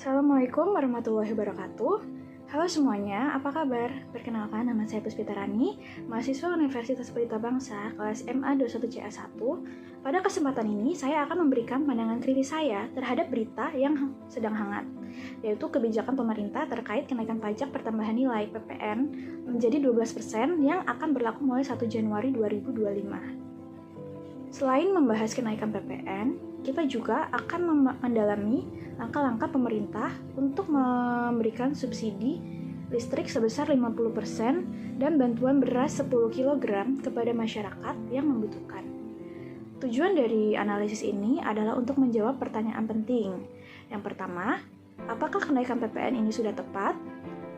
Assalamualaikum warahmatullahi wabarakatuh. Halo semuanya, apa kabar? Perkenalkan, nama saya Puspita Rani, mahasiswa Universitas Pelita Bangsa, kelas MA 21CA1. Pada kesempatan ini, saya akan memberikan pandangan kritis saya terhadap berita yang sedang hangat, yaitu kebijakan pemerintah terkait kenaikan pajak pertambahan nilai (PPN) menjadi 12% yang akan berlaku mulai 1 Januari 2025. Selain membahas kenaikan PPN, kita juga akan mendalami langkah-langkah pemerintah untuk memberikan subsidi listrik sebesar 50% dan bantuan beras 10 kg kepada masyarakat yang membutuhkan. Tujuan dari analisis ini adalah untuk menjawab pertanyaan penting. Yang pertama, apakah kenaikan PPN ini sudah tepat?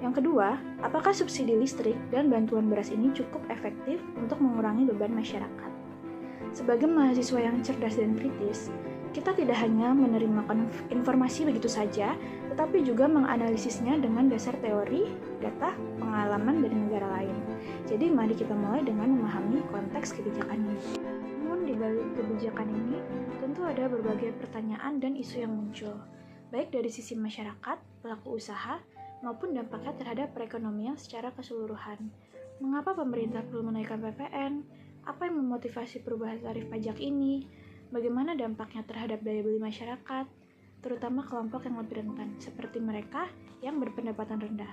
Yang kedua, apakah subsidi listrik dan bantuan beras ini cukup efektif untuk mengurangi beban masyarakat? Sebagai mahasiswa yang cerdas dan kritis, kita tidak hanya menerima informasi begitu saja, tetapi juga menganalisisnya dengan dasar teori, data, pengalaman dari negara lain. Jadi mari kita mulai dengan memahami konteks kebijakan ini. Namun di balik kebijakan ini, tentu ada berbagai pertanyaan dan isu yang muncul, baik dari sisi masyarakat, pelaku usaha, maupun dampaknya terhadap perekonomian secara keseluruhan. Mengapa pemerintah perlu menaikkan PPN? Apa yang memotivasi perubahan tarif pajak ini? Bagaimana dampaknya terhadap daya beli masyarakat, terutama kelompok yang lebih rentan, seperti mereka yang berpendapatan rendah?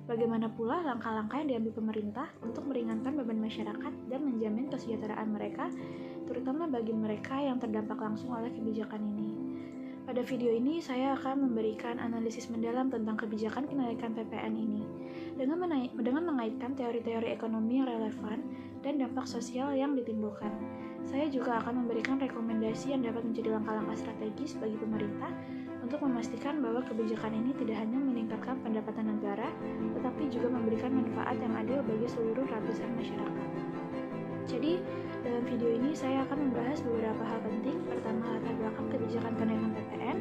Bagaimana pula langkah-langkah yang diambil pemerintah untuk meringankan beban masyarakat dan menjamin kesejahteraan mereka, terutama bagi mereka yang terdampak langsung oleh kebijakan ini? Pada video ini, saya akan memberikan analisis mendalam tentang kebijakan kenaikan PPN ini, dengan mengaitkan teori-teori ekonomi yang relevan dan dampak sosial yang ditimbulkan. Saya juga akan memberikan rekomendasi yang dapat menjadi langkah-langkah strategis bagi pemerintah untuk memastikan bahwa kebijakan ini tidak hanya meningkatkan pendapatan negara, tetapi juga memberikan manfaat yang adil bagi seluruh lapisan masyarakat. Jadi, dalam video ini saya akan membahas beberapa hal penting. Pertama, latar belakang kebijakan kenaikan PPN,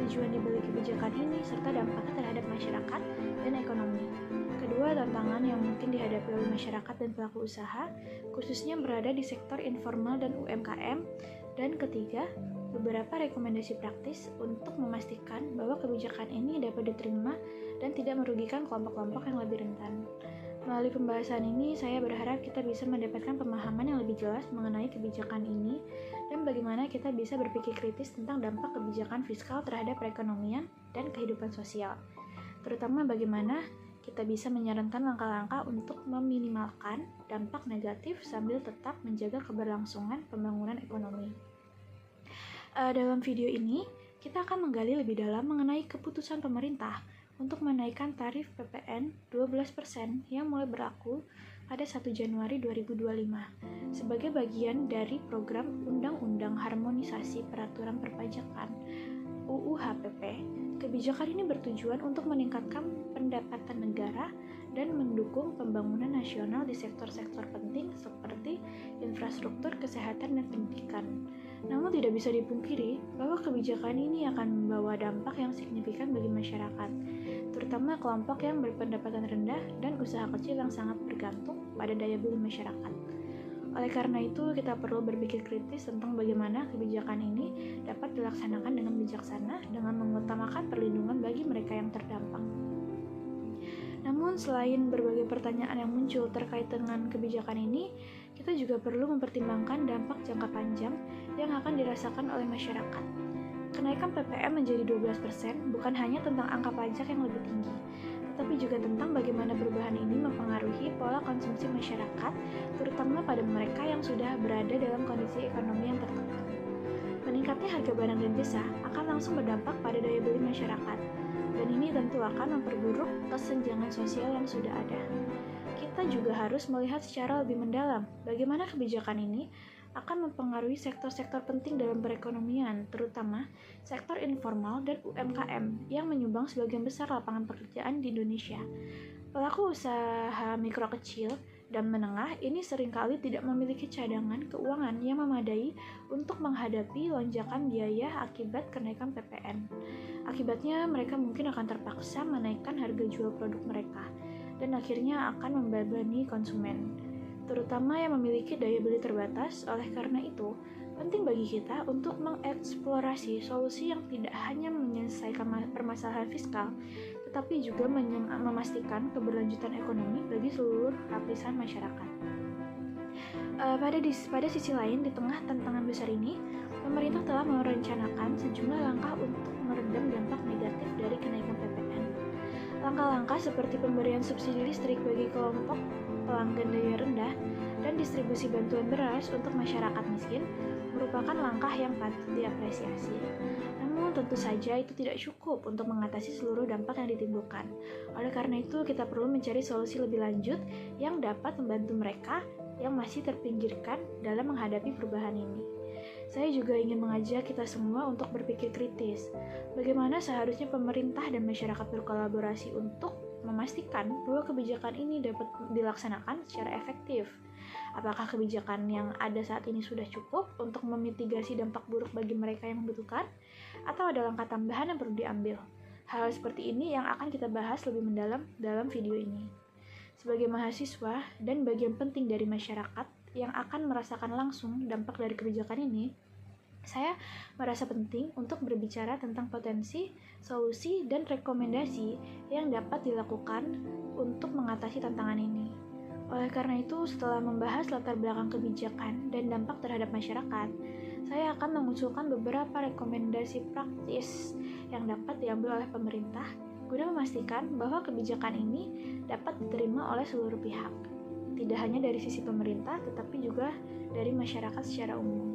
tujuan dibalik kebijakan ini, serta dampaknya terhadap masyarakat dan ekonomi. Kedua, tantangan yang mungkin dihadapi oleh masyarakat dan pelaku usaha, khususnya berada di sektor informal dan UMKM. Dan ketiga, beberapa rekomendasi praktis untuk memastikan bahwa kebijakan ini dapat diterima dan tidak merugikan kelompok-kelompok yang lebih rentan. Melalui pembahasan ini, saya berharap kita bisa mendapatkan pemahaman yang lebih jelas mengenai kebijakan ini dan bagaimana kita bisa berpikir kritis tentang dampak kebijakan fiskal terhadap perekonomian dan kehidupan sosial. Terutama bagaimana kita bisa menyarankan langkah-langkah untuk meminimalkan dampak negatif sambil tetap menjaga keberlangsungan pembangunan ekonomi. Dalam video ini, kita akan menggali lebih dalam mengenai keputusan pemerintah untuk menaikkan tarif PPN 12% yang mulai berlaku pada 1 Januari 2025 sebagai bagian dari program Undang-Undang Harmonisasi Peraturan Perpajakan (UU HPP). Kebijakan ini bertujuan untuk meningkatkan pendapatan negara dan mendukung pembangunan nasional di sektor-sektor penting seperti infrastruktur, kesehatan, dan pendidikan. Namun tidak bisa dipungkiri bahwa kebijakan ini akan membawa dampak yang signifikan bagi masyarakat, terutama kelompok yang berpendapatan rendah dan usaha kecil yang sangat bergantung pada daya beli masyarakat. Oleh karena itu, kita perlu berpikir kritis tentang bagaimana kebijakan ini dapat dilaksanakan dengan bijaksana dengan mengutamakan perlindungan bagi mereka yang terdampak. Namun, selain berbagai pertanyaan yang muncul terkait dengan kebijakan ini, kita juga perlu mempertimbangkan dampak jangka panjang yang akan dirasakan oleh masyarakat. Kenaikan PPN menjadi 12% bukan hanya tentang angka pajak yang lebih tinggi, tetapi juga tentang bagaimana perubahan ini mempengaruhi pola konsumsi masyarakat, terutama pada mereka yang sudah berada dalam kondisi ekonomi yang tertekan. Meningkatnya harga barang dan jasa akan langsung berdampak pada daya beli masyarakat, dan ini tentu akan memperburuk kesenjangan sosial yang sudah ada. Kita juga harus melihat secara lebih mendalam bagaimana kebijakan ini akan mempengaruhi sektor-sektor penting dalam perekonomian, terutama sektor informal dan UMKM yang menyumbang sebagian besar lapangan pekerjaan di Indonesia. Pelaku usaha mikro kecil dan menengah ini seringkali tidak memiliki cadangan keuangan yang memadai untuk menghadapi lonjakan biaya akibat kenaikan PPN. Akibatnya, mereka mungkin akan terpaksa menaikkan harga jual produk mereka dan akhirnya akan membebani konsumen. terutama yang memiliki daya beli terbatas. Oleh karena itu, penting bagi kita untuk mengeksplorasi solusi yang tidak hanya menyelesaikan permasalahan fiskal, tetapi juga memastikan keberlanjutan ekonomi bagi seluruh lapisan masyarakat. Pada sisi lain, di tengah tantangan besar ini, pemerintah telah merencanakan sejumlah langkah untuk meredam dampak negatif dari kenaikan PPN. Langkah-langkah seperti pemberian subsidi listrik bagi kelompok pelanggan daya rendah dan distribusi bantuan beras untuk masyarakat miskin merupakan langkah yang patut diapresiasi. Namun tentu saja itu tidak cukup untuk mengatasi seluruh dampak yang ditimbulkan. Oleh karena itu, kita perlu mencari solusi lebih lanjut yang dapat membantu mereka yang masih terpinggirkan dalam menghadapi perubahan ini. Saya juga ingin mengajak kita semua untuk berpikir kritis. Bagaimana seharusnya pemerintah dan masyarakat berkolaborasi untuk memastikan bahwa kebijakan ini dapat dilaksanakan secara efektif. Apakah kebijakan yang ada saat ini sudah cukup untuk memitigasi dampak buruk bagi mereka yang membutuhkan? Atau ada langkah tambahan yang perlu diambil? Hal seperti ini yang akan kita bahas lebih mendalam dalam video ini. Sebagai mahasiswa dan bagian penting dari masyarakat yang akan merasakan langsung dampak dari kebijakan ini, saya merasa penting untuk berbicara tentang potensi, solusi, dan rekomendasi yang dapat dilakukan untuk mengatasi tantangan ini. Oleh karena itu, setelah membahas latar belakang kebijakan dan dampak terhadap masyarakat, saya akan mengusulkan beberapa rekomendasi praktis yang dapat diambil oleh pemerintah guna memastikan bahwa kebijakan ini dapat diterima oleh seluruh pihak, tidak hanya dari sisi pemerintah, tetapi juga dari masyarakat secara umum.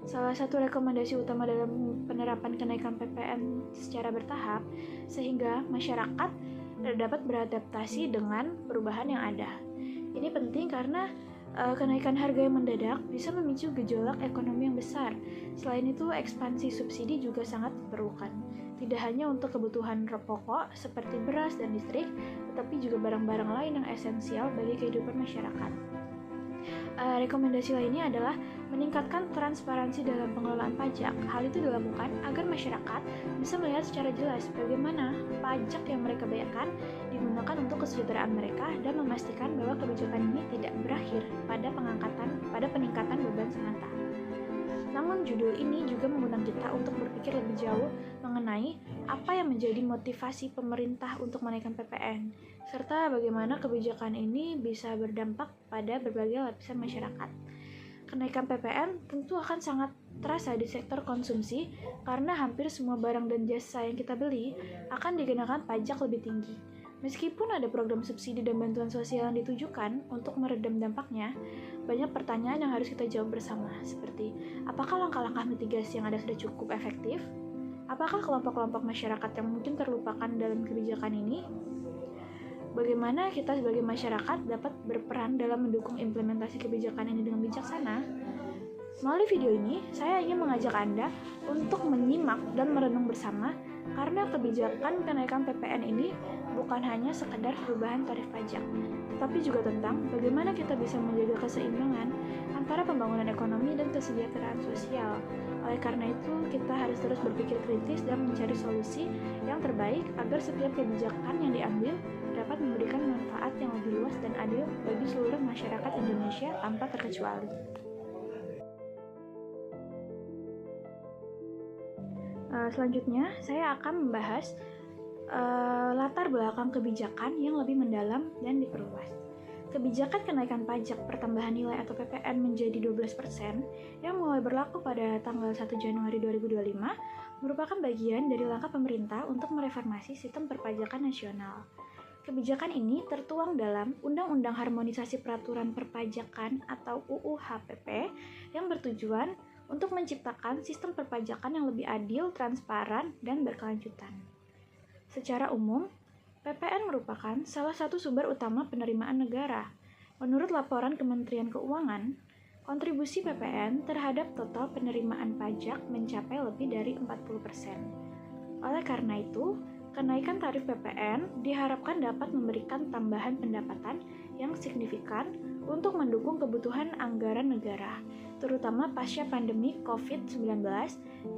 Salah satu rekomendasi utama dalam penerapan kenaikan PPN secara bertahap, sehingga masyarakat dapat beradaptasi dengan perubahan yang ada. Ini penting karena kenaikan harga yang mendadak bisa memicu gejolak ekonomi yang besar. Selain itu, ekspansi subsidi juga sangat diperlukan. Tidak hanya untuk kebutuhan pokok seperti beras dan listrik, tetapi juga barang-barang lain yang esensial bagi kehidupan masyarakat. Rekomendasi lainnya adalah meningkatkan transparansi dalam pengelolaan pajak. Hal itu dilakukan agar masyarakat bisa melihat secara jelas bagaimana pajak yang mereka bayarkan digunakan untuk kesejahteraan mereka dan memastikan bahwa kebijakan ini tidak berakhir pada peningkatan beban semata. Namun judul ini juga mengundang kita untuk berpikir lebih jauh mengenai apa yang menjadi motivasi pemerintah untuk menaikkan PPN, serta bagaimana kebijakan ini bisa berdampak pada berbagai lapisan masyarakat. Kenaikan PPN tentu akan sangat terasa di sektor konsumsi karena hampir semua barang dan jasa yang kita beli akan dikenakan pajak lebih tinggi. Meskipun ada program subsidi dan bantuan sosial yang ditujukan untuk meredam dampaknya, banyak pertanyaan yang harus kita jawab bersama, seperti apakah langkah-langkah mitigasi yang ada sudah cukup efektif? Apakah kelompok-kelompok masyarakat yang mungkin terlupakan dalam kebijakan ini? Bagaimana kita sebagai masyarakat dapat berperan dalam mendukung implementasi kebijakan ini dengan bijaksana? Melalui video ini, saya ingin mengajak Anda untuk menyimak dan merenung bersama karena kebijakan kenaikan PPN ini bukan hanya sekedar perubahan tarif pajak, tetapi juga tentang bagaimana kita bisa menjaga keseimbangan antara pembangunan ekonomi dan kesejahteraan sosial. Oleh karena itu, kita harus terus berpikir kritis dan mencari solusi yang terbaik agar setiap kebijakan yang diambil dapat memberikan manfaat yang lebih luas dan adil bagi seluruh masyarakat Indonesia tanpa terkecuali. Selanjutnya, saya akan membahas latar belakang kebijakan yang lebih mendalam dan diperluas. Kebijakan kenaikan pajak pertambahan nilai atau PPN menjadi 12% yang mulai berlaku pada tanggal 1 Januari 2025 merupakan bagian dari langkah pemerintah untuk mereformasi sistem perpajakan nasional. Kebijakan ini tertuang dalam Undang-Undang Harmonisasi Peraturan Perpajakan atau UU HPP yang bertujuan untuk menciptakan sistem perpajakan yang lebih adil, transparan, dan berkelanjutan. Secara umum, PPN merupakan salah satu sumber utama penerimaan negara. Menurut laporan Kementerian Keuangan, kontribusi PPN terhadap total penerimaan pajak mencapai lebih dari 40%. Oleh karena itu, kenaikan tarif PPN diharapkan dapat memberikan tambahan pendapatan yang signifikan untuk mendukung kebutuhan anggaran negara, terutama pasca pandemi COVID-19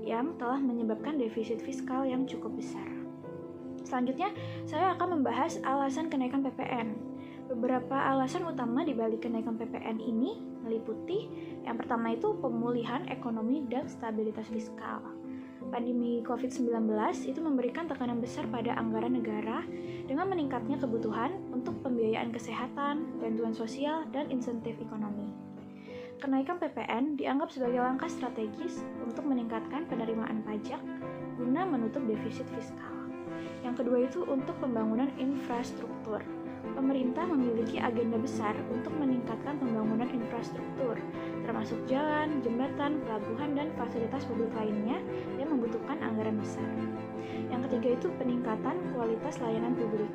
yang telah menyebabkan defisit fiskal yang cukup besar. Selanjutnya, saya akan membahas alasan kenaikan PPN. Beberapa alasan utama dibalik kenaikan PPN ini meliputi yang pertama itu pemulihan ekonomi dan stabilitas fiskal. Pandemi COVID-19 itu memberikan tekanan besar pada anggaran negara dengan meningkatnya kebutuhan untuk pembiayaan kesehatan, bantuan sosial, dan insentif ekonomi. Kenaikan PPN dianggap sebagai langkah strategis untuk meningkatkan penerimaan pajak guna menutup defisit fiskal. Yang kedua itu untuk pembangunan infrastruktur. Pemerintah memiliki agenda besar untuk meningkatkan pembangunan infrastruktur, termasuk jalan, jembatan, pelabuhan, dan fasilitas publik lainnya yang membutuhkan anggaran besar. Yang ketiga itu peningkatan kualitas layanan publik.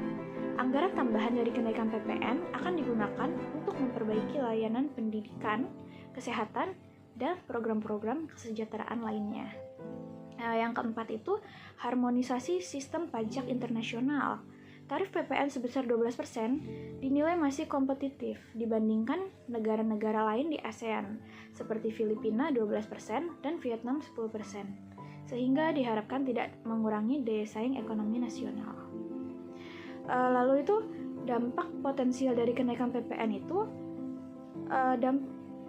Anggaran tambahan dari kenaikan PPN akan digunakan untuk memperbaiki layanan pendidikan, kesehatan, dan program-program kesejahteraan lainnya. Yang keempat itu harmonisasi sistem pajak internasional. Tarif PPN sebesar 12% dinilai masih kompetitif dibandingkan negara-negara lain di ASEAN, seperti Filipina 12% dan Vietnam 10%, sehingga diharapkan tidak mengurangi daya saing ekonomi nasional. Lalu itu dampak potensial dari kenaikan PPN itu,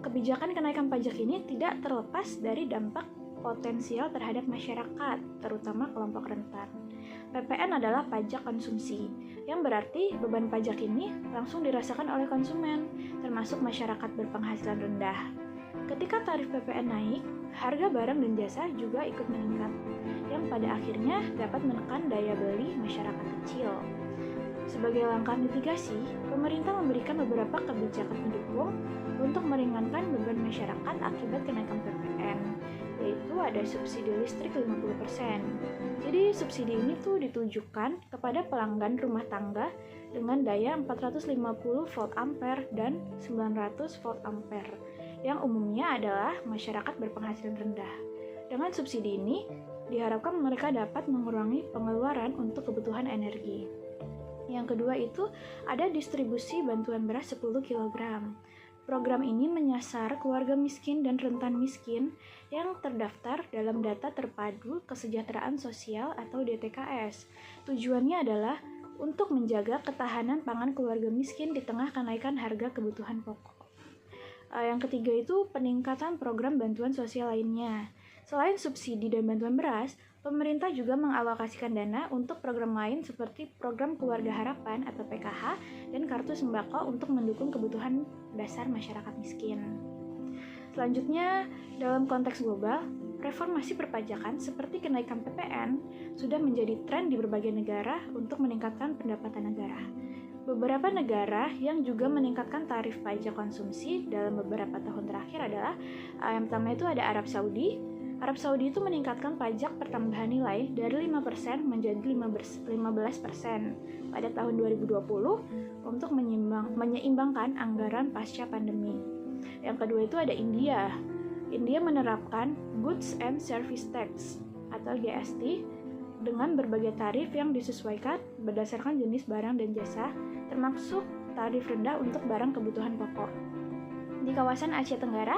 kebijakan kenaikan pajak ini tidak terlepas dari dampak potensial terhadap masyarakat, terutama kelompok rentan. PPN adalah pajak konsumsi, yang berarti beban pajak ini langsung dirasakan oleh konsumen, termasuk masyarakat berpenghasilan rendah. Ketika tarif PPN naik, harga barang dan jasa juga ikut meningkat, yang pada akhirnya dapat menekan daya beli masyarakat kecil. Sebagai langkah mitigasi, pemerintah memberikan beberapa kebijakan pendukung untuk meringankan beban masyarakat akibat kenaikan PPN, yaitu ada subsidi listrik 50%. Jadi subsidi ini tuh ditujukan kepada pelanggan rumah tangga dengan daya 450 volt ampere dan 900 volt ampere, yang umumnya adalah masyarakat berpenghasilan rendah. Dengan subsidi ini, diharapkan mereka dapat mengurangi pengeluaran untuk kebutuhan energi. Yang kedua itu ada distribusi bantuan beras 10 kg. Program ini menyasar keluarga miskin dan rentan miskin yang terdaftar dalam data terpadu kesejahteraan sosial atau DTKS. Tujuannya adalah untuk menjaga ketahanan pangan keluarga miskin di tengah kenaikan harga kebutuhan pokok. Yang ketiga itu peningkatan program bantuan sosial lainnya. Selain subsidi dan bantuan beras, pemerintah juga mengalokasikan dana untuk program lain seperti program Keluarga Harapan atau PKH dan kartu sembako untuk mendukung kebutuhan dasar masyarakat miskin. Selanjutnya, dalam konteks global, reformasi perpajakan seperti kenaikan PPN sudah menjadi tren di berbagai negara untuk meningkatkan pendapatan negara. Beberapa negara yang juga meningkatkan tarif pajak konsumsi dalam beberapa tahun terakhir adalah yang pertama itu ada Arab Saudi. Arab Saudi itu meningkatkan pajak pertambahan nilai dari 5% menjadi 15% pada tahun 2020 untuk menyeimbangkan anggaran pasca pandemi. Yang kedua itu ada India. India menerapkan Goods and Service Tax atau GST dengan berbagai tarif yang disesuaikan berdasarkan jenis barang dan jasa, termasuk tarif rendah untuk barang kebutuhan pokok. Di kawasan Asia Tenggara,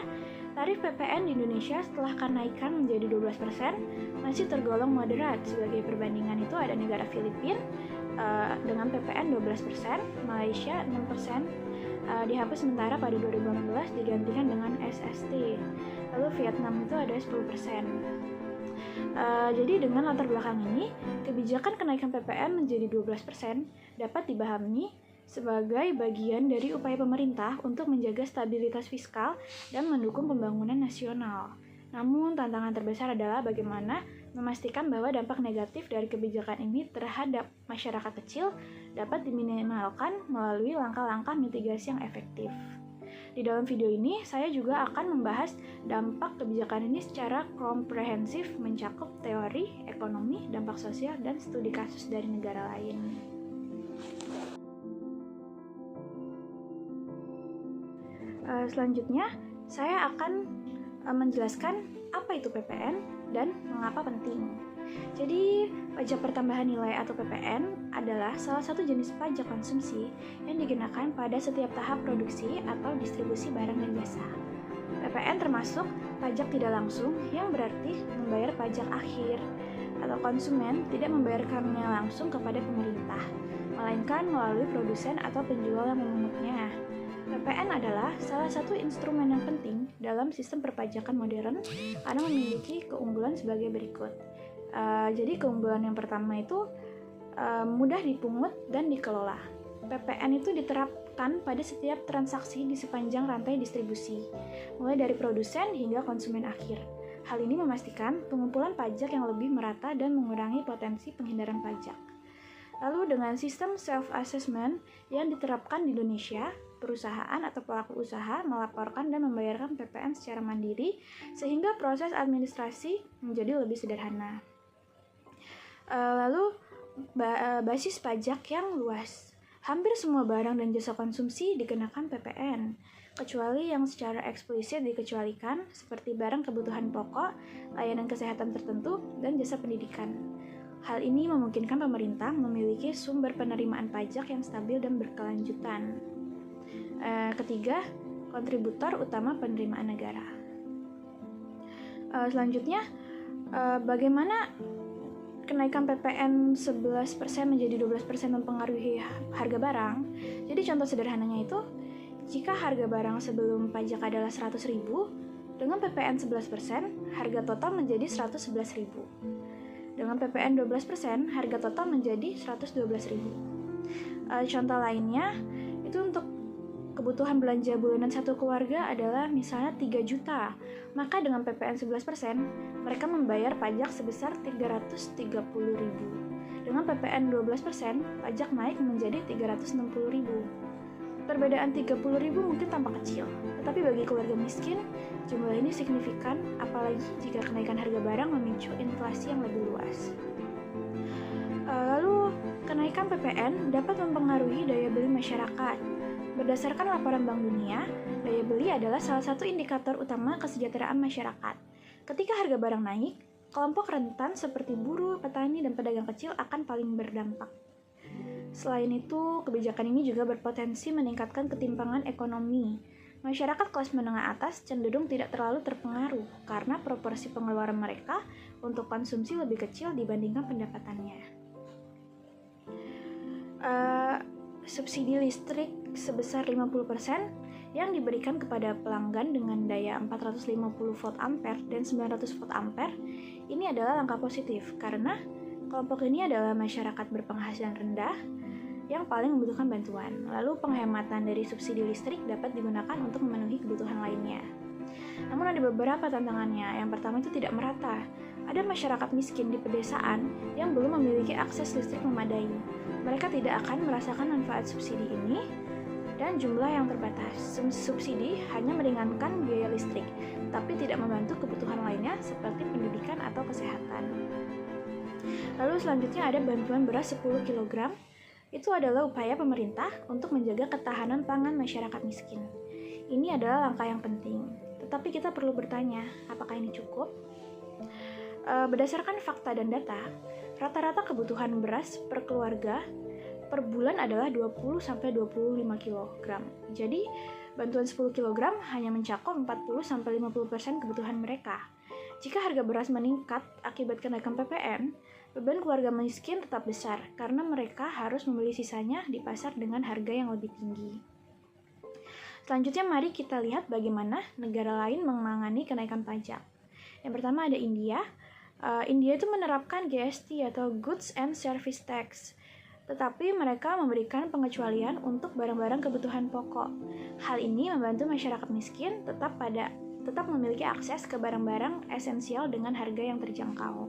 tarif PPN di Indonesia setelah kenaikan menjadi 12% masih tergolong moderat. Sebagai perbandingan itu ada negara Filipina dengan PPN 12%, Malaysia 6%, dihapus sementara pada 2018 digantikan dengan SST. Lalu Vietnam itu ada 10%. Jadi dengan latar belakang ini, kebijakan kenaikan PPN menjadi 12% dapat dipahami sebagai bagian dari upaya pemerintah untuk menjaga stabilitas fiskal dan mendukung pembangunan nasional. Namun, tantangan terbesar adalah bagaimana memastikan bahwa dampak negatif dari kebijakan ini terhadap masyarakat kecil dapat diminimalkan melalui langkah-langkah mitigasi yang efektif. Di dalam video ini, saya juga akan membahas dampak kebijakan ini secara komprehensif, mencakup teori, ekonomi, dampak sosial, dan studi kasus dari negara lain. Selanjutnya, saya akan menjelaskan apa itu PPN dan mengapa penting. Jadi, pajak pertambahan nilai atau PPN adalah salah satu jenis pajak konsumsi yang dikenakan pada setiap tahap produksi atau distribusi barang dan jasa. PPN termasuk pajak tidak langsung yang berarti membayar pajak akhir atau konsumen tidak membayarkannya langsung kepada pemerintah, melainkan melalui produsen atau penjual yang memungutnya. PPN adalah salah satu instrumen yang penting dalam sistem perpajakan modern karena memiliki keunggulan sebagai berikut. Jadi keunggulan yang pertama itu mudah dipungut dan dikelola. PPN itu diterapkan pada setiap transaksi di sepanjang rantai distribusi, mulai dari produsen hingga konsumen akhir. Hal ini memastikan pengumpulan pajak yang lebih merata dan mengurangi potensi penghindaran pajak. Lalu dengan sistem self-assessment yang diterapkan di Indonesia, perusahaan atau pelaku usaha melaporkan dan membayarkan PPN secara mandiri sehingga proses administrasi menjadi lebih sederhana. Lalu basis pajak yang luas. Hampir semua barang dan jasa konsumsi dikenakan PPN, kecuali yang secara eksplisit dikecualikan seperti barang kebutuhan pokok, layanan kesehatan tertentu, dan jasa pendidikan. Hal ini memungkinkan pemerintah memiliki sumber penerimaan pajak yang stabil dan berkelanjutan. Ketiga, kontributor utama penerimaan negara. Selanjutnya, bagaimana kenaikan PPN 11% menjadi 12% mempengaruhi harga barang? Jadi contoh sederhananya itu, jika harga barang sebelum pajak adalah 100.000, dengan PPN 11%, harga total menjadi 111.000. Dengan PPN 12%, harga total menjadi 112.000. Contoh lainnya, itu untuk kebutuhan belanja bulanan satu keluarga adalah misalnya 3 juta. Maka dengan PPN 11%, mereka membayar pajak sebesar 330.000. Dengan PPN 12%, pajak naik menjadi 360.000. Perbedaan 30.000 mungkin tampak kecil, tetapi bagi keluarga miskin, jumlah ini signifikan, apalagi jika kenaikan harga barang memicu inflasi yang lebih luas. Lalu, kenaikan PPN dapat mempengaruhi daya beli masyarakat. Berdasarkan laporan Bank Dunia, daya beli adalah salah satu indikator utama kesejahteraan masyarakat. Ketika harga barang naik, kelompok rentan seperti buruh, petani, dan pedagang kecil akan paling berdampak. Selain itu, kebijakan ini juga berpotensi meningkatkan ketimpangan ekonomi. Masyarakat kelas menengah atas cenderung tidak terlalu terpengaruh karena proporsi pengeluaran mereka untuk konsumsi lebih kecil dibandingkan pendapatannya. Subsidi listrik sebesar 50% yang diberikan kepada pelanggan dengan daya 450 volt ampere dan 900 volt ampere ini adalah langkah positif karena kelompok ini adalah masyarakat berpenghasilan rendah yang paling membutuhkan bantuan. Lalu penghematan dari subsidi listrik dapat digunakan untuk memenuhi kebutuhan lainnya. Namun ada beberapa tantangannya. Yang pertama itu tidak merata. Ada masyarakat miskin di pedesaan yang belum memiliki akses listrik memadai. Mereka tidak akan merasakan manfaat subsidi ini dan jumlah yang terbatas. Subsidi hanya meringankan biaya listrik, tapi tidak membantu kebutuhan lainnya seperti pendidikan atau kesehatan. Lalu selanjutnya ada bantuan beras 10 kg. Itu adalah upaya pemerintah untuk menjaga ketahanan pangan masyarakat miskin. Ini adalah langkah yang penting, tetapi kita perlu bertanya, apakah ini cukup? Berdasarkan fakta dan data, rata-rata kebutuhan beras per keluarga per bulan adalah 20-25 kg. Jadi, bantuan 10 kg hanya mencakup 40-50% kebutuhan mereka. Jika harga beras meningkat akibat kenaikan PPN, beban keluarga miskin tetap besar karena mereka harus membeli sisanya di pasar dengan harga yang lebih tinggi. Selanjutnya mari kita lihat bagaimana negara lain menangani kenaikan pajak. Yang pertama ada India. India itu menerapkan GST atau Goods and Service Tax, tetapi mereka memberikan pengecualian untuk barang-barang kebutuhan pokok. Hal ini membantu masyarakat miskin tetap memiliki akses ke barang-barang esensial dengan harga yang terjangkau.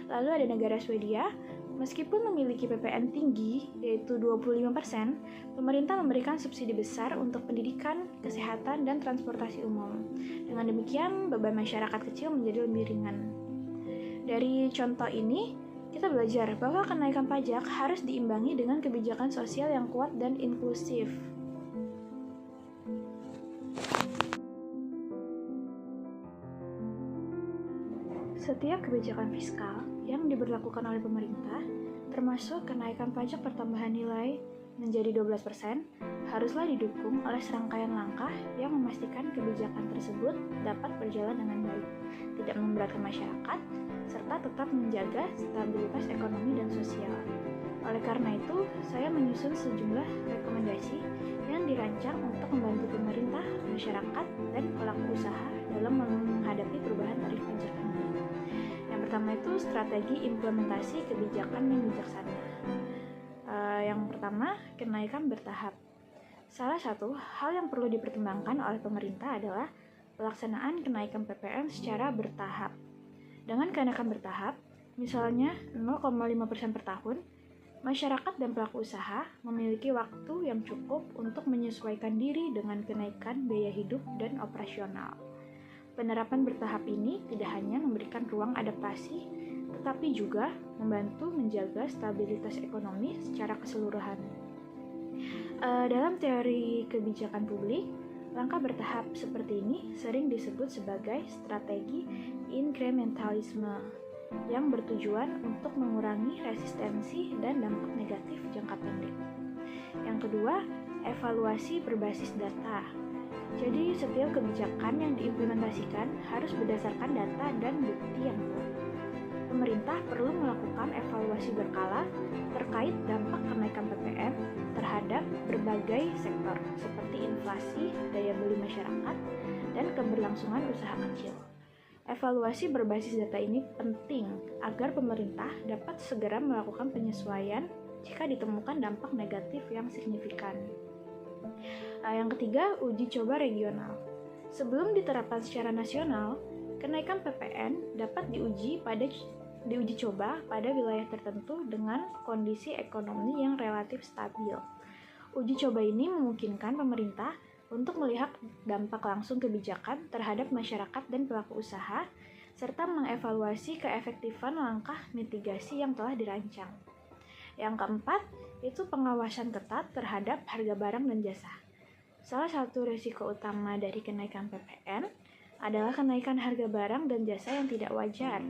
Lalu ada negara Swedia, meskipun memiliki PPN tinggi, yaitu 25%, pemerintah memberikan subsidi besar untuk pendidikan, kesehatan, dan transportasi umum. Dengan demikian, beban masyarakat kecil menjadi lebih ringan. Dari contoh ini, kita belajar bahwa kenaikan pajak harus diimbangi dengan kebijakan sosial yang kuat dan inklusif. Setiap kebijakan fiskal yang diberlakukan oleh pemerintah, termasuk kenaikan pajak pertambahan nilai menjadi 12%, haruslah didukung oleh serangkaian langkah yang memastikan kebijakan tersebut dapat berjalan dengan baik, tidak memberatkan masyarakat, serta tetap menjaga stabilitas ekonomi dan sosial. Oleh karena itu, saya menyusun sejumlah rekomendasi yang dirancang untuk membantu pemerintah, masyarakat, dan pelaku usaha dalam menghadapi perubahan tarif pajak ini. Yang pertama itu strategi implementasi kebijakan yang bijaksana. Yang pertama, kenaikan bertahap. Salah satu hal yang perlu dipertimbangkan oleh pemerintah adalah pelaksanaan kenaikan PPN secara bertahap. Dengan kenaikan bertahap, misalnya 0,5% per tahun, masyarakat dan pelaku usaha memiliki waktu yang cukup untuk menyesuaikan diri dengan kenaikan biaya hidup dan operasional. Penerapan bertahap ini tidak hanya memberikan ruang adaptasi, tetapi juga membantu menjaga stabilitas ekonomi secara keseluruhan. Dalam teori kebijakan publik, langkah bertahap seperti ini sering disebut sebagai strategi inkrementalisme yang bertujuan untuk mengurangi resistensi dan dampak negatif jangka pendek. Yang kedua, evaluasi berbasis data. Jadi, setiap kebijakan yang diimplementasikan harus berdasarkan data dan bukti yang kuat. Pemerintah perlu melakukan evaluasi berkala terkait dampak kenaikan PPN terhadap berbagai sektor seperti inflasi, daya beli masyarakat, dan keberlangsungan usaha kecil. Evaluasi berbasis data ini penting agar pemerintah dapat segera melakukan penyesuaian jika ditemukan dampak negatif yang signifikan. Yang ketiga, uji coba regional. Sebelum diterapkan secara nasional, kenaikan PPN dapat diuji coba pada wilayah tertentu dengan kondisi ekonomi yang relatif stabil. Uji coba ini memungkinkan pemerintah untuk melihat dampak langsung kebijakan terhadap masyarakat dan pelaku usaha, serta mengevaluasi keefektifan langkah mitigasi yang telah dirancang. Yang keempat, itu pengawasan ketat terhadap harga barang dan jasa. Salah satu risiko utama dari kenaikan PPN adalah kenaikan harga barang dan jasa yang tidak wajar.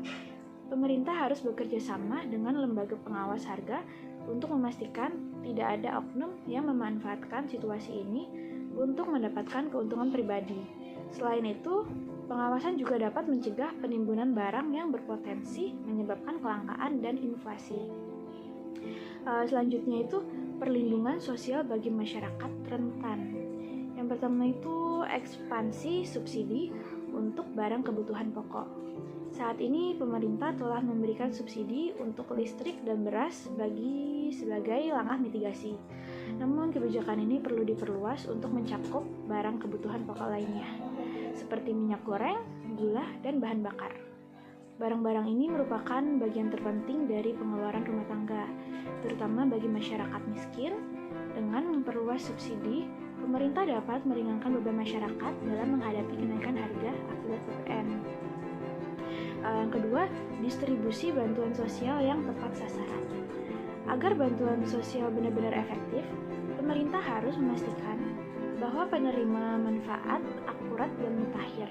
Pemerintah harus bekerja sama dengan lembaga pengawas harga untuk memastikan tidak ada oknum yang memanfaatkan situasi ini untuk mendapatkan keuntungan pribadi. Selain itu, pengawasan juga dapat mencegah penimbunan barang yang berpotensi menyebabkan kelangkaan dan inflasi. Selanjutnya itu perlindungan sosial bagi masyarakat rentan. Yang pertama itu ekspansi subsidi untuk barang kebutuhan pokok. Saat ini pemerintah telah memberikan subsidi untuk listrik dan beras sebagai langkah mitigasi. Namun kebijakan ini perlu diperluas untuk mencakup barang kebutuhan pokok lainnya, seperti minyak goreng, gula, dan bahan bakar. Barang-barang ini merupakan bagian terpenting dari pengeluaran rumah tangga, terutama bagi masyarakat miskin. Dengan memperluas subsidi, pemerintah dapat meringankan beban masyarakat dalam menghadapi kenaikan harga akibat PPN. Yang kedua, distribusi bantuan sosial yang tepat sasaran. Agar bantuan sosial benar-benar efektif, pemerintah harus memastikan bahwa penerima manfaat akurat dan mutakhir.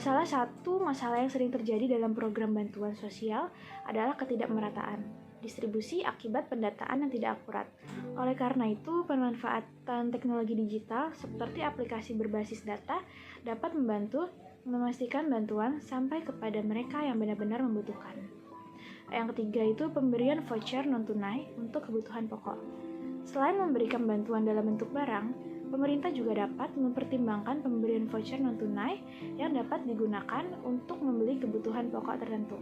Salah satu masalah yang sering terjadi dalam program bantuan sosial adalah ketidakmerataan distribusi akibat pendataan yang tidak akurat. Oleh karena itu, pemanfaatan teknologi digital seperti aplikasi berbasis data dapat membantu memastikan bantuan sampai kepada mereka yang benar-benar membutuhkan. Yang ketiga itu pemberian voucher non-tunai untuk kebutuhan pokok. Selain memberikan bantuan dalam bentuk barang, pemerintah juga dapat mempertimbangkan pemberian voucher non-tunai yang dapat digunakan untuk membeli kebutuhan pokok tertentu.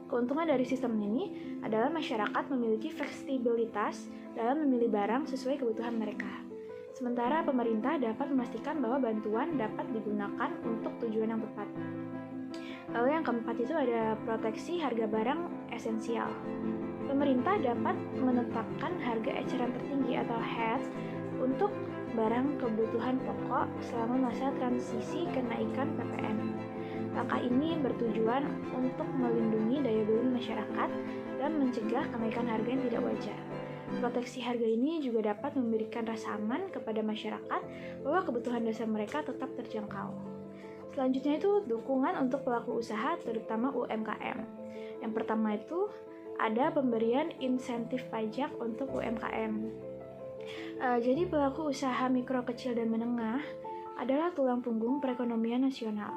Keuntungan dari sistem ini adalah masyarakat memiliki fleksibilitas dalam memilih barang sesuai kebutuhan mereka. Sementara pemerintah dapat memastikan bahwa bantuan dapat digunakan untuk tujuan yang tepat. Lalu yang keempat itu ada proteksi harga barang esensial. Pemerintah dapat menetapkan harga eceran tertinggi atau HET untuk barang kebutuhan pokok selama masa transisi kenaikan PPN. Langkah ini bertujuan untuk melindungi daya beli masyarakat dan mencegah kenaikan harga yang tidak wajar. Proteksi harga ini juga dapat memberikan rasa aman kepada masyarakat bahwa kebutuhan dasar mereka tetap terjangkau. Selanjutnya itu dukungan untuk pelaku usaha terutama UMKM. Yang pertama itu ada pemberian insentif pajak untuk UMKM. Jadi pelaku usaha mikro, kecil, dan menengah adalah tulang punggung perekonomian nasional.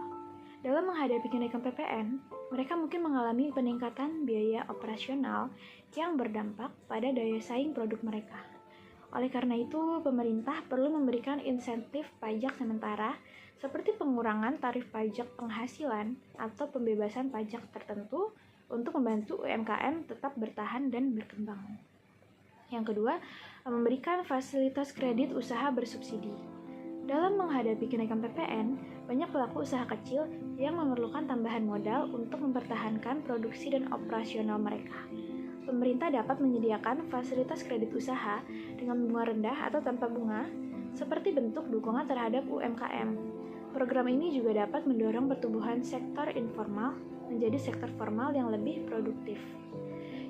Dalam menghadapi kenaikan PPN, mereka mungkin mengalami peningkatan biaya operasional yang berdampak pada daya saing produk mereka. Oleh karena itu, pemerintah perlu memberikan insentif pajak sementara seperti pengurangan tarif pajak penghasilan atau pembebasan pajak tertentu untuk membantu UMKM tetap bertahan dan berkembang. Yang kedua, memberikan fasilitas kredit usaha bersubsidi. Dalam menghadapi kenaikan PPN, banyak pelaku usaha kecil yang memerlukan tambahan modal untuk mempertahankan produksi dan operasional mereka. Pemerintah dapat menyediakan fasilitas kredit usaha dengan bunga rendah atau tanpa bunga, seperti bentuk dukungan terhadap UMKM. Program ini juga dapat mendorong pertumbuhan sektor informal menjadi sektor formal yang lebih produktif.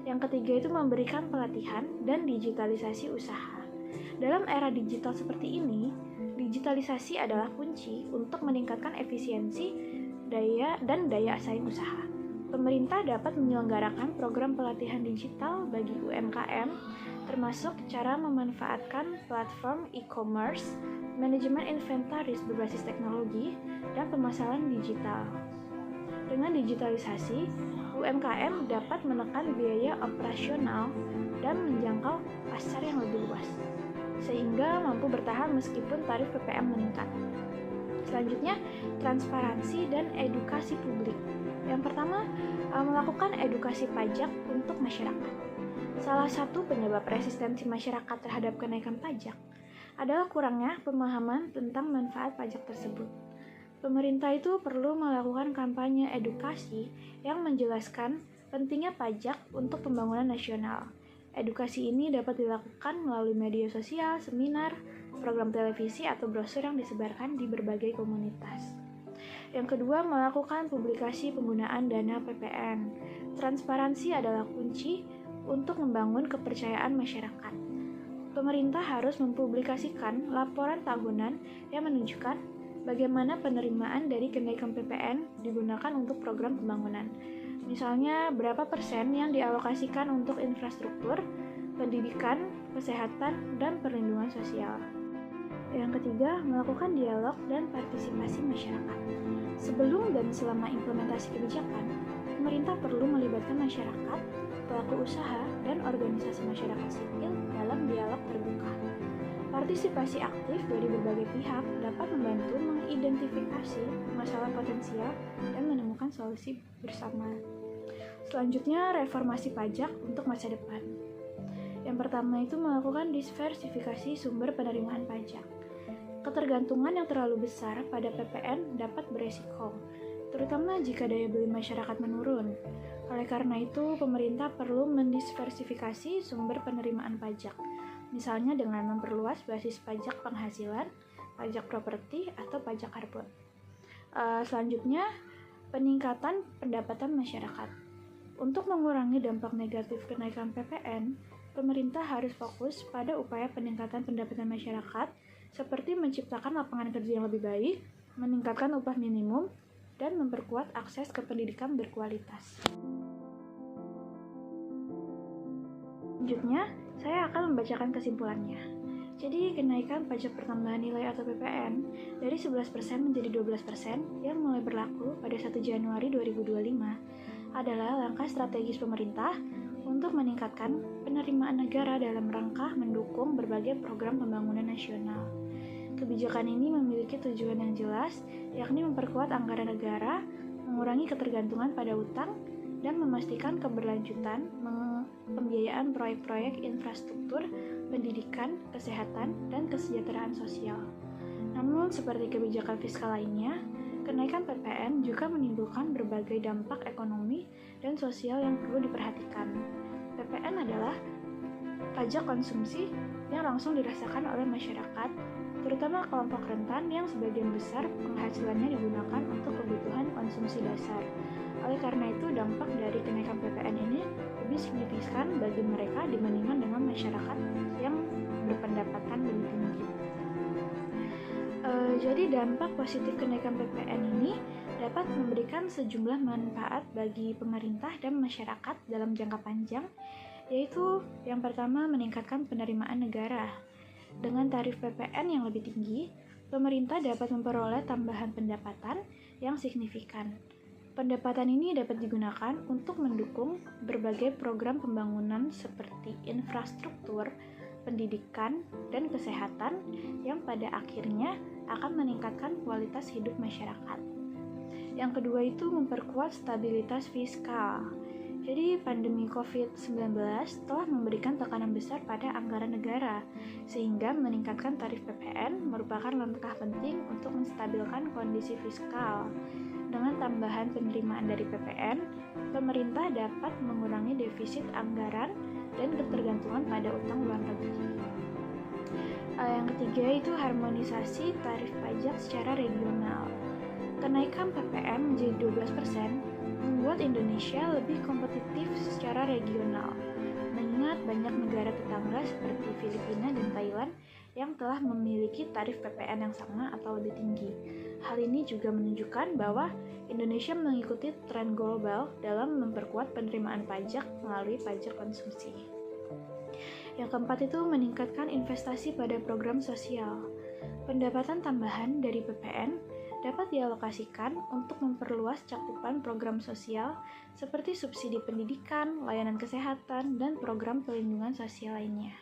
Yang ketiga itu memberikan pelatihan dan digitalisasi usaha. Dalam era digital seperti ini, digitalisasi adalah kunci untuk meningkatkan efisiensi daya saing usaha. Pemerintah dapat menyelenggarakan program pelatihan digital bagi UMKM, termasuk cara memanfaatkan platform e-commerce, manajemen inventaris berbasis teknologi, dan pemasaran digital. Dengan digitalisasi, UMKM dapat menekan biaya operasional dan menjangkau pasar yang lebih luas, sehingga mampu bertahan meskipun tarif PPN meningkat. Selanjutnya, transparansi dan edukasi publik. Yang pertama, melakukan edukasi pajak untuk masyarakat. Salah satu penyebab resistensi masyarakat terhadap kenaikan pajak adalah kurangnya pemahaman tentang manfaat pajak tersebut. Pemerintah itu perlu melakukan kampanye edukasi yang menjelaskan pentingnya pajak untuk pembangunan nasional. Edukasi ini dapat dilakukan melalui media sosial, seminar, program televisi, atau brosur yang disebarkan di berbagai komunitas. Yang kedua, melakukan publikasi penggunaan dana PPN. Transparansi adalah kunci untuk membangun kepercayaan masyarakat. Pemerintah harus mempublikasikan laporan tahunan yang menunjukkan bagaimana penerimaan dari kenaikan PPN digunakan untuk program pembangunan. Misalnya, berapa persen yang dialokasikan untuk infrastruktur, pendidikan, kesehatan, dan perlindungan sosial. Yang ketiga, melakukan dialog dan partisipasi masyarakat. Sebelum dan selama implementasi kebijakan, pemerintah perlu melibatkan masyarakat, pelaku usaha, dan organisasi masyarakat sipil dalam dialog terbuka. Partisipasi aktif dari berbagai pihak dapat membantu mengidentifikasi masalah potensial dan menemukan solusi bersama. Selanjutnya, reformasi pajak untuk masa depan. Yang pertama itu melakukan diversifikasi sumber penerimaan pajak. Ketergantungan yang terlalu besar pada PPN dapat beresiko, terutama jika daya beli masyarakat menurun. Oleh karena itu, pemerintah perlu mendiversifikasi sumber penerimaan pajak, misalnya dengan memperluas basis pajak penghasilan, pajak properti, atau pajak karbon. Selanjutnya, peningkatan pendapatan masyarakat. Untuk mengurangi dampak negatif kenaikan PPN, pemerintah harus fokus pada upaya peningkatan pendapatan masyarakat, seperti menciptakan lapangan kerja yang lebih baik, meningkatkan upah minimum, dan memperkuat akses ke pendidikan berkualitas. Selanjutnya, saya akan membacakan kesimpulannya. Jadi, kenaikan pajak pertambahan nilai atau PPN dari 11% menjadi 12% yang mulai berlaku pada 1 Januari 2025 adalah langkah strategis pemerintah untuk meningkatkan penerimaan negara dalam rangka mendukung berbagai program pembangunan nasional. Kebijakan ini memiliki tujuan yang jelas, yakni memperkuat anggaran negara, mengurangi ketergantungan pada utang, dan memastikan keberlanjutan pembiayaan proyek-proyek infrastruktur, pendidikan, kesehatan, dan kesejahteraan sosial. Namun, seperti kebijakan fiskal lainnya, kenaikan PPN juga menimbulkan berbagai dampak ekonomi dan sosial yang perlu diperhatikan. PPN adalah pajak konsumsi yang langsung dirasakan oleh masyarakat, terutama kelompok rentan yang sebagian besar penghasilannya digunakan untuk kebutuhan konsumsi dasar. Oleh karena itu, dampak dari kenaikan PPN ini lebih signifikan bagi mereka dibandingkan dengan masyarakat yang berpendapatan lebih tinggi. Jadi dampak positif kenaikan PPN ini dapat memberikan sejumlah manfaat bagi pemerintah dan masyarakat dalam jangka panjang, yaitu yang pertama meningkatkan penerimaan negara. Dengan tarif PPN yang lebih tinggi, pemerintah dapat memperoleh tambahan pendapatan yang signifikan. Pendapatan ini dapat digunakan untuk mendukung berbagai program pembangunan seperti infrastruktur, pendidikan, dan kesehatan yang pada akhirnya akan meningkatkan kualitas hidup masyarakat. Yang kedua itu memperkuat stabilitas fiskal. Jadi pandemi COVID-19 telah memberikan tekanan besar pada anggaran negara, sehingga meningkatkan tarif PPN merupakan langkah penting untuk menstabilkan kondisi fiskal. Dengan tambahan penerimaan dari PPN, pemerintah dapat mengurangi defisit anggaran dan ketergantungan pada utang luar negeri. Yang ketiga itu harmonisasi tarif pajak secara regional. Kenaikan PPN menjadi 12% membuat Indonesia lebih kompetitif secara regional, mengingat banyak negara tetangga seperti Filipina dan Thailand yang telah memiliki tarif PPN yang sama atau lebih tinggi. Hal ini juga menunjukkan bahwa Indonesia mengikuti tren global dalam memperkuat penerimaan pajak melalui pajak konsumsi. Yang keempat itu meningkatkan investasi pada program sosial. Pendapatan tambahan dari PPN dapat dialokasikan untuk memperluas cakupan program sosial seperti subsidi pendidikan, layanan kesehatan, dan program perlindungan sosial lainnya.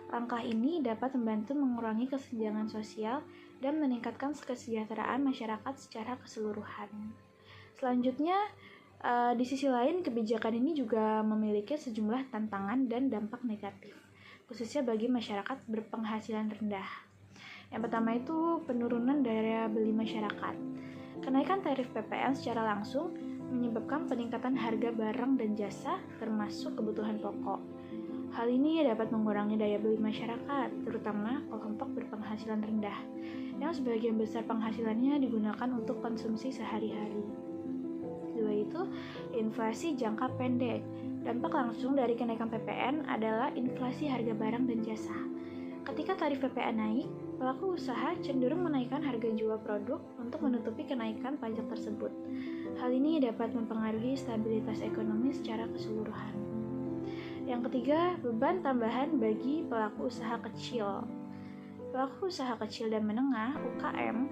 Langkah ini dapat membantu mengurangi kesenjangan sosial dan meningkatkan kesejahteraan masyarakat secara keseluruhan. Selanjutnya, di sisi lain, kebijakan ini juga memiliki sejumlah tantangan dan dampak negatif, khususnya bagi masyarakat berpenghasilan rendah. Yang pertama itu penurunan daya beli masyarakat. Kenaikan tarif PPN secara langsung menyebabkan peningkatan harga barang dan jasa termasuk kebutuhan pokok. Hal ini dapat mengurangi daya beli masyarakat, terutama kelompok berpenghasilan rendah, yang sebagian besar penghasilannya digunakan untuk konsumsi sehari-hari. Kedua itu, inflasi jangka pendek. Dampak langsung dari kenaikan PPN adalah inflasi harga barang dan jasa. Ketika tarif PPN naik, pelaku usaha cenderung menaikkan harga jual produk untuk menutupi kenaikan pajak tersebut. Hal ini dapat mempengaruhi stabilitas ekonomi secara keseluruhan. Yang ketiga, beban tambahan bagi pelaku usaha kecil. Pelaku usaha kecil dan menengah (UKM)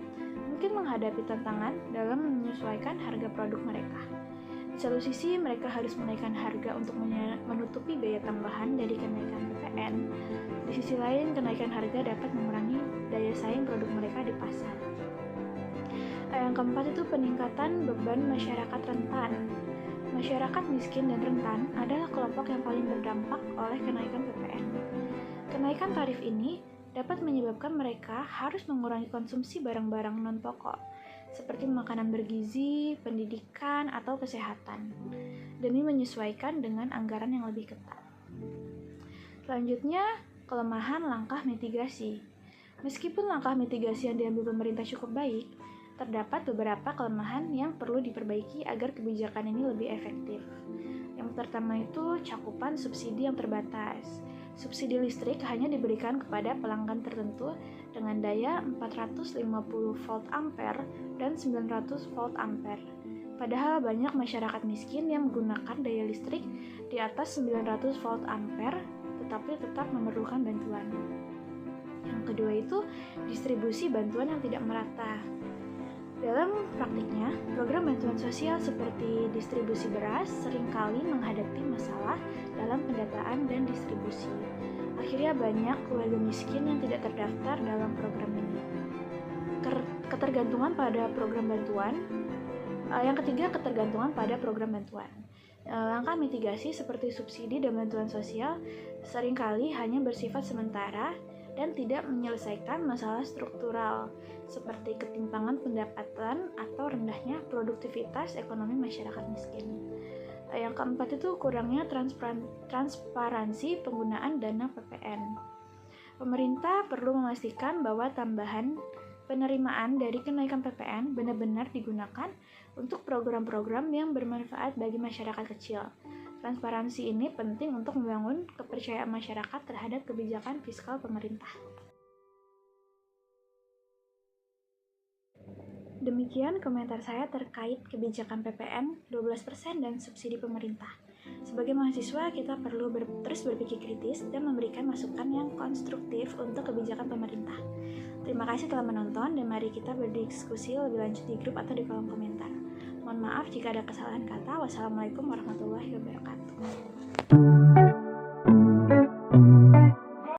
mungkin menghadapi tantangan dalam menyesuaikan harga produk mereka. Di satu sisi, mereka harus menaikkan harga untuk menutupi biaya tambahan dari kenaikan PPN. Di sisi lain, kenaikan harga dapat mengurangi daya saing produk mereka di pasar. Yang keempat itu peningkatan beban masyarakat rentan. Masyarakat miskin dan rentan adalah kelompok yang paling berdampak oleh kenaikan PPN. Kenaikan tarif ini dapat menyebabkan mereka harus mengurangi konsumsi barang-barang non-pokok, seperti makanan bergizi, pendidikan, atau kesehatan, demi menyesuaikan dengan anggaran yang lebih ketat. Selanjutnya, kelemahan langkah mitigasi. Meskipun langkah mitigasi yang diambil pemerintah cukup baik, terdapat beberapa kelemahan yang perlu diperbaiki agar kebijakan ini lebih efektif. Yang pertama itu cakupan subsidi yang terbatas. Subsidi listrik hanya diberikan kepada pelanggan tertentu dengan daya 450 volt ampere dan 900 volt ampere. Padahal banyak masyarakat miskin yang menggunakan daya listrik di atas 900 volt ampere tetapi tetap memerlukan bantuan. Yang kedua itu distribusi bantuan yang tidak merata. Dalam praktiknya, program bantuan sosial seperti distribusi beras seringkali menghadapi masalah dalam pendataan dan distribusi. Akhirnya banyak keluarga miskin yang tidak terdaftar dalam program ini. Ketergantungan pada program bantuan. Yang ketiga, ketergantungan pada program bantuan. Langkah mitigasi seperti subsidi dan bantuan sosial seringkali hanya bersifat sementara dan tidak menyelesaikan masalah struktural seperti ketimpangan pendapatan atau rendahnya produktivitas ekonomi masyarakat miskin. Yang keempat itu kurangnya transparansi penggunaan dana PPN. Pemerintah perlu memastikan bahwa tambahan penerimaan dari kenaikan PPN benar-benar digunakan untuk program-program yang bermanfaat bagi masyarakat kecil. Transparansi ini penting untuk membangun kepercayaan masyarakat terhadap kebijakan fiskal pemerintah. Demikian komentar saya terkait kebijakan PPN 12% dan subsidi pemerintah. Sebagai mahasiswa, kita perlu terus berpikir kritis dan memberikan masukan yang konstruktif untuk kebijakan pemerintah. Terima kasih telah menonton dan mari kita berdiskusi lebih lanjut di grup atau di kolom komentar. Mohon maaf jika ada kesalahan kata. Wassalamualaikum warahmatullahi wabarakatuh.